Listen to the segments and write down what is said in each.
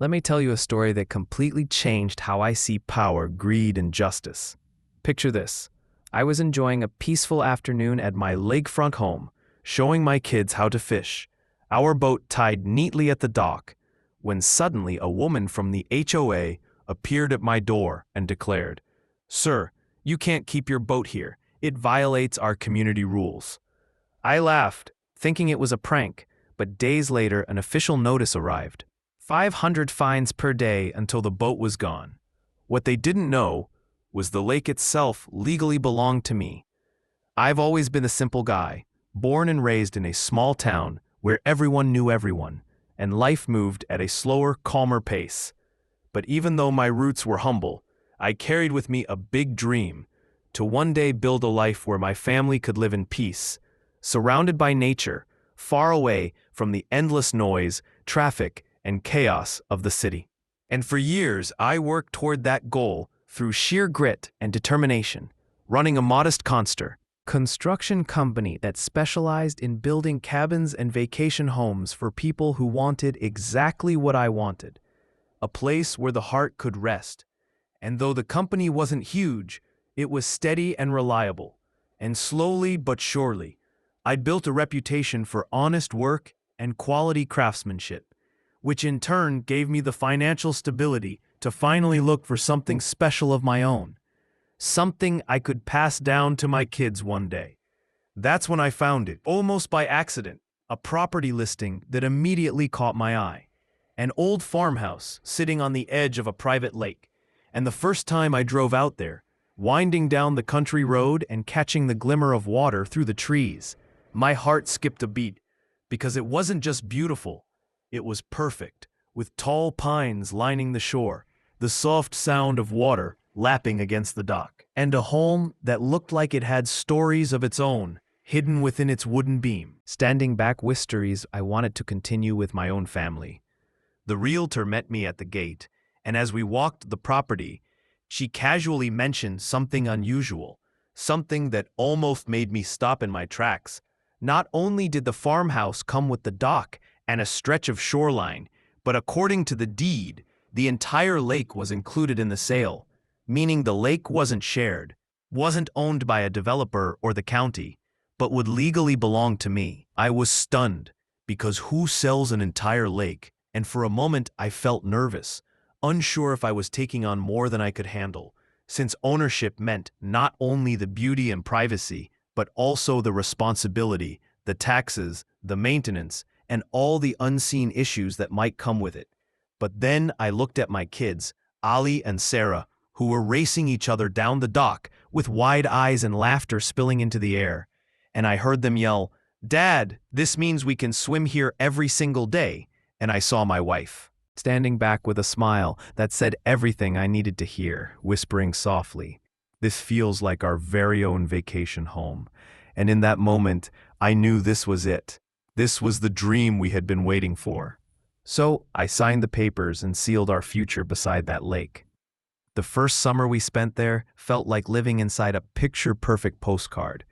Let me tell you a story that completely changed how I see power, greed, and justice. Picture this. I was enjoying a peaceful afternoon at my lakefront home, showing my kids how to fish, our boat tied neatly at the dock, when suddenly a woman from the HOA appeared at my door and declared, "Sir, you can't keep your boat here. It violates our community rules." I laughed, thinking it was a prank, but days later an official notice arrived. 500 fines per day until the boat was gone. What they didn't know was the lake itself legally belonged to me. I've always been a simple guy, born and raised in a small town where everyone knew everyone, and life moved at a slower, calmer pace. But even though my roots were humble, I carried with me a big dream to one day build a life where my family could live in peace, surrounded by nature, far away from the endless noise, traffic, and chaos of the city. And for years, I worked toward that goal through sheer grit and determination, running a modest construction company that specialized in building cabins and vacation homes for people who wanted exactly what I wanted, a place where the heart could rest. And though the company wasn't huge, it was steady and reliable. And slowly but surely, I'd built a reputation for honest work and quality craftsmanship, which in turn gave me the financial stability to finally look for something special of my own, something I could pass down to my kids one day. That's when I found it, almost by accident, a property listing that immediately caught my eye. An old farmhouse sitting on the edge of a private lake, and the first time I drove out there, winding down the country road and catching the glimmer of water through the trees, my heart skipped a beat, because it wasn't just beautiful, it was perfect, with tall pines lining the shore, the soft sound of water lapping against the dock, and a home that looked like it had stories of its own, hidden within its wooden beam. Standing back with stories I wanted to continue with my own family. The realtor met me at the gate, and as we walked the property, she casually mentioned something unusual, something that almost made me stop in my tracks. Not only did the farmhouse come with the dock and a stretch of shoreline, but according to the deed, the entire lake was included in the sale, meaning the lake wasn't shared, wasn't owned by a developer or the county, but would legally belong to me. I was stunned, because who sells an entire lake? And for a moment I felt nervous, unsure if I was taking on more than I could handle, since ownership meant not only the beauty and privacy, but also the responsibility, the taxes, the maintenance, and all the unseen issues that might come with it. But then I looked at my kids, Ali and Sarah, who were racing each other down the dock with wide eyes and laughter spilling into the air, and I heard them yell, "Dad, this means we can swim here every single day," and I saw my wife, standing back with a smile that said everything I needed to hear, whispering softly, "This feels like our very own vacation home." And in that moment, I knew this was it. This was the dream we had been waiting for. So I signed the papers and sealed our future beside that lake. The first summer we spent there felt like living inside a picture-perfect postcard,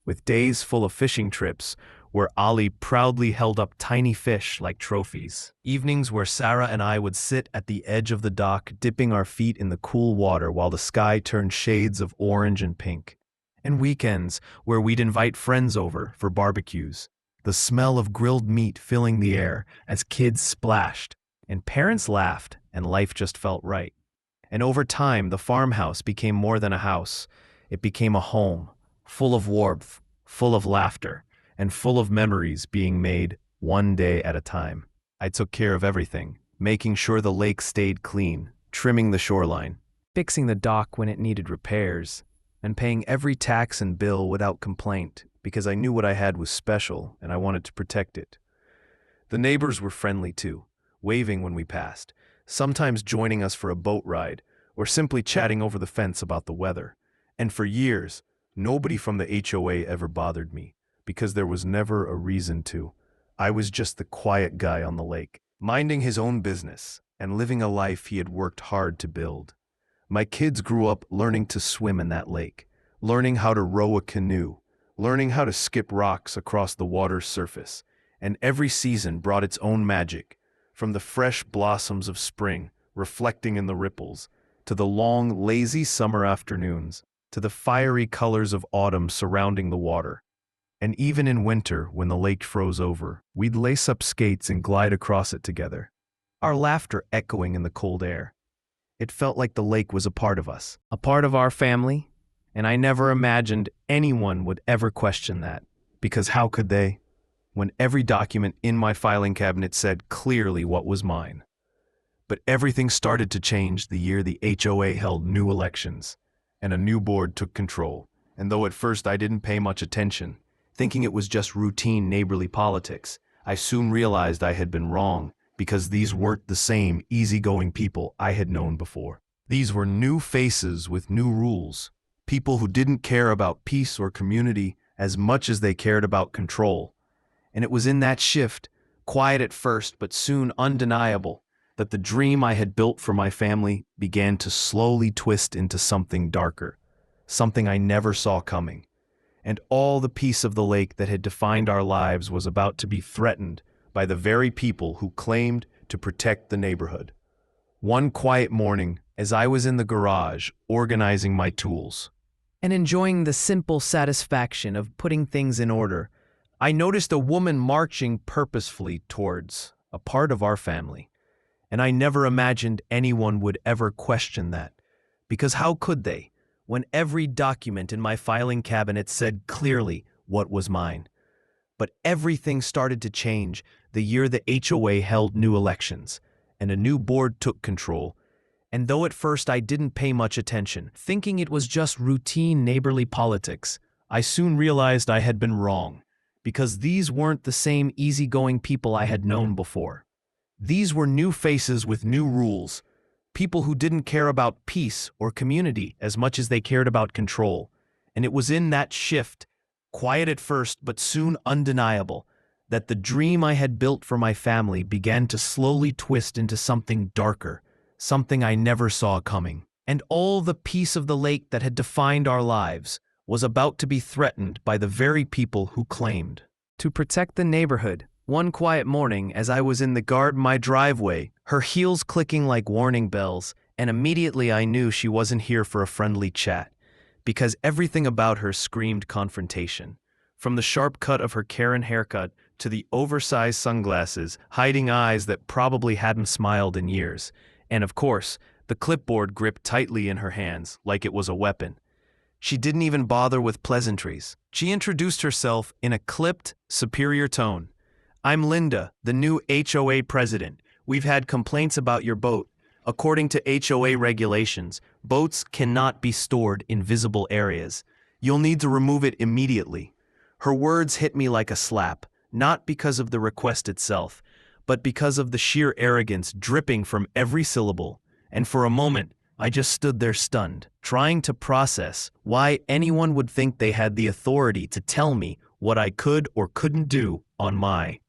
with days full of fishing trips where Ali proudly held up tiny fish like trophies. Evenings where Sarah and I would sit at the edge of the dock dipping our feet in the cool water while the sky turned shades of orange and pink. And weekends where we'd invite friends over for barbecues, the smell of grilled meat filling the air as kids splashed, and parents laughed, and life just felt right. And over time, the farmhouse became more than a house. It became a home, full of warmth, full of laughter, and full of memories being made one day at a time. I took care of everything, making sure the lake stayed clean, trimming the shoreline, fixing the dock when it needed repairs, and paying every tax and bill without complaint, because I knew what I had was special and I wanted to protect it. The neighbors were friendly too, waving when we passed, sometimes joining us for a boat ride, or simply chatting over the fence about the weather. And for years, nobody from the HOA ever bothered me, because there was never a reason to. I was just the quiet guy on the lake, minding his own business and living a life he had worked hard to build. My kids grew up learning to swim in that lake, learning how to row a canoe, learning how to skip rocks across the water's surface, and every season brought its own magic, from the fresh blossoms of spring reflecting in the ripples, to the long, lazy summer afternoons, to the fiery colors of autumn surrounding the water. And even in winter, when the lake froze over, we'd lace up skates and glide across it together, our laughter echoing in the cold air. It felt like the lake was a part of us, a part of our family, and I never imagined anyone would ever question that, because how could they, when every document in my filing cabinet said clearly what was mine? But everything started to change the year the HOA held new elections, and a new board took control. And though at first I didn't pay much attention, thinking it was just routine neighborly politics, I soon realized I had been wrong, because these weren't the same easygoing people I had known before. These were new faces with new rules, people who didn't care about peace or community as much as they cared about control. And it was in that shift, quiet at first but soon undeniable, that the dream I had built for my family began to slowly twist into something darker, something I never saw coming. And all the peace of the lake that had defined our lives was about to be threatened by the very people who claimed to protect the neighborhood. One quiet morning, as I was in the garage organizing my tools and enjoying the simple satisfaction of putting things in order, I noticed a woman marching purposefully towards a part of our family. And I never imagined anyone would ever question that, because how could they, when every document in my filing cabinet said clearly what was mine? But everything started to change the year the HOA held new elections, and a new board took control. And though at first I didn't pay much attention, thinking it was just routine neighborly politics, I soon realized I had been wrong, because these weren't the same easygoing people I had known before. These were new faces with new rules, people who didn't care about peace or community as much as they cared about control. And it was in that shift, quiet at first but soon undeniable, that the dream I had built for my family began to slowly twist into something darker, something I never saw coming. And all the peace of the lake that had defined our lives was about to be threatened by the very people who claimed to protect the neighborhood. One quiet morning, as I was in the guard my driveway, her heels clicking like warning bells, and immediately I knew she wasn't here for a friendly chat, because everything about her screamed confrontation. From the sharp cut of her Karen haircut to the oversized sunglasses, hiding eyes that probably hadn't smiled in years, and of course, the clipboard gripped tightly in her hands like it was a weapon. She didn't even bother with pleasantries. She introduced herself in a clipped, superior tone. "I'm Linda, the new HOA president. We've had complaints about your boat. According to HOA regulations, boats cannot be stored in visible areas. You'll need to remove it immediately." Her words hit me like a slap, not because of the request itself, but because of the sheer arrogance dripping from every syllable. And for a moment, I just stood there stunned, trying to process why anyone would think they had the authority to tell me what I could or couldn't do on my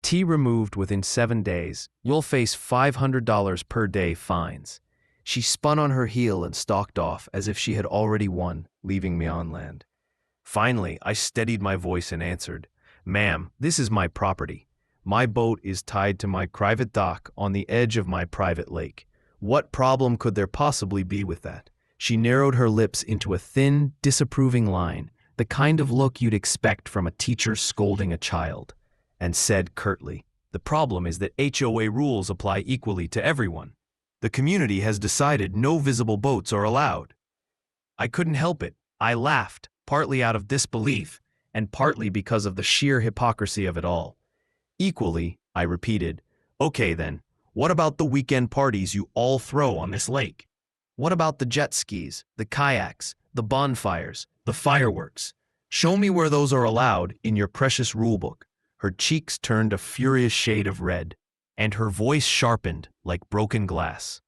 T removed within 7 days. You'll face $500 per day fines. She spun on her heel and stalked off as if she had already won, leaving me on land. Finally, I steadied my voice and answered, "Ma'am, this is my property. My boat is tied to my private dock on the edge of my private lake. What problem could there possibly be with that?" She narrowed her lips into a thin, disapproving line, the kind of look you'd expect from a teacher scolding a child, and said curtly, "The problem is that HOA rules apply equally to everyone. The community has decided no visible boats are allowed." I couldn't help it. I laughed, partly out of disbelief, and partly because of the sheer hypocrisy of it all. "Equally," I repeated. "Okay then, what about the weekend parties you all throw on this lake? What about the jet skis, the kayaks, the bonfires, the fireworks? Show me where those are allowed in your precious rulebook." Her cheeks turned a furious shade of red, and her voice sharpened like broken glass.